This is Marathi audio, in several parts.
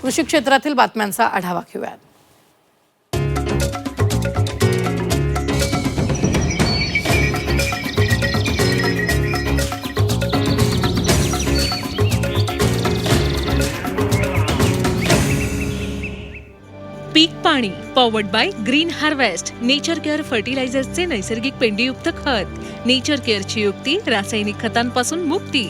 कृषी क्षेत्रातील बातम्यांचा आढावा घेऊयात। पीक पाणी powered by green harvest, nature care फर्टिलायझर्सचे नैसर्गिक पेंडीयुक्त खत। नेचर केअरची युक्ती, रासायनिक खतांपासून मुक्ती।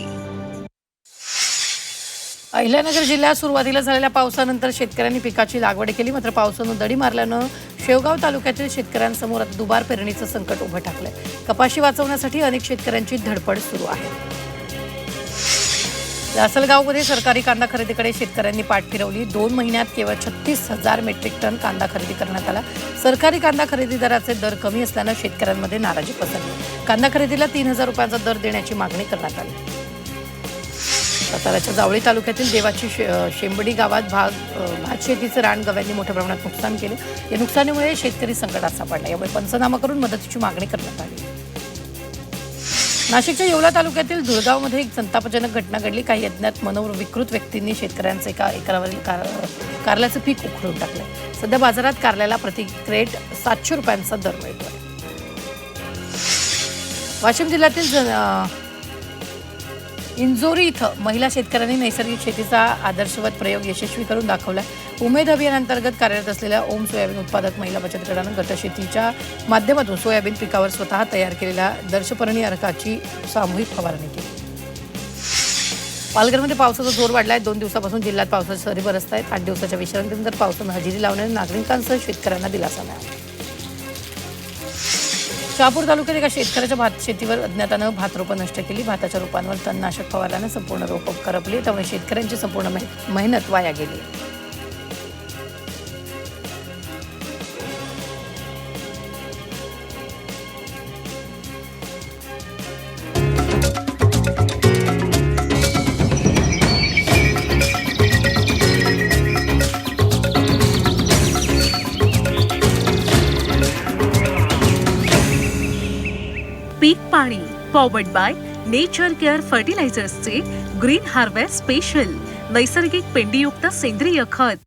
अहिल्यानगर जिल्ह्यात सुरुवातीला झालेल्या पावसानंतर शेतकऱ्यांनी पिकाची लागवड केली, मात्र पावसानं दडी मारल्यानं शेवगाव तालुक्यातील शेतकऱ्यांसमोर आता दुबार पेरणीचं संकट उभं टाकलंय। कपाशी वाचवण्यासाठी अनेक शेतकऱ्यांची धडपड सुरू आहे। लासलगावमध्ये सरकारी कांदा खरेदीकडे शेतकऱ्यांनी पाठ फिरवली। 2 महिन्यात केवळ 36,000 मेट्रिक टन कांदा खरेदी करण्यात आला। सरकारी कांदा खरेदी दराचे दर कमी असल्यानं शेतकऱ्यांमध्ये नाराजी पसरली। कांदा खरेदीला 3,000 रुपयांचा दर देण्याची मागणी करण्यात आली। साताऱ्याच्या जावळी तालुक्यातील देवाची शेंबडी गावात भात शेतीचं रान गव्यांनी मोठ्या प्रमाणात नुकसान केले। या नुकसानीमुळे शेतकरी संकटात सापडला। यामुळे पंचनामा करून मदतीची मागणी करण्यात आली। नाशिकच्या येवला तालुक्यातील धुळगावमध्ये एक संतापजनक घटना घडली। काही अज्ञात मनोविकृत व्यक्तींनी शेतकऱ्यांचे एका एकरावरील कारल्याचं पीक उखडून टाकलं। सध्या बाजारात कारल्याला प्रति क्रेट 700 रुपयांचा दर मिळतोय। वाशिम जिल्ह्यातील इंजोरी इथं महिला शेतकऱ्यांनी नैसर्गिक शेतीचा आदर्शवत प्रयोग यशस्वी करून दाखवला। उमेद अभियानांतर्गत कार्यरत असलेल्या ओम सोयाबीन उत्पादक महिला बचत गटानं गटशेतीच्या माध्यमातून सोयाबीन पिकावर स्वतः तयार केलेल्या दर्शपर्णी अर्काची सामूहिक फवारणी केली। पालघरमध्ये पावसाचा जोर वाढलाय। 2 दिवसापासून जिल्ह्यात पावसाच्या सरी बरसत आहेत। 8 दिवसाच्या विश्रांतीनंतर पावसानं हजेरी लावण्याने नागरिकांसह शेतकऱ्यांना दिलासा मिळाला। शहापूर तालुक्यात एका शेतकऱ्याच्या भात शेतीवर अज्ञातानं भातरोपं नष्ट केली। भाताच्या रोपांवर तणनाशक फवारल्यानं संपूर्ण रोपं करपली, त्यामुळे शेतकऱ्यांची संपूर्ण मेहनत वाया गेली। पीक पाणी पॉवर्ड बाय नेचर केअर फर्टिलायझर्सचे ग्रीन हार्वेस्ट स्पेशल, नैसर्गिक पेंडीयुक्त सेंद्रिय खत।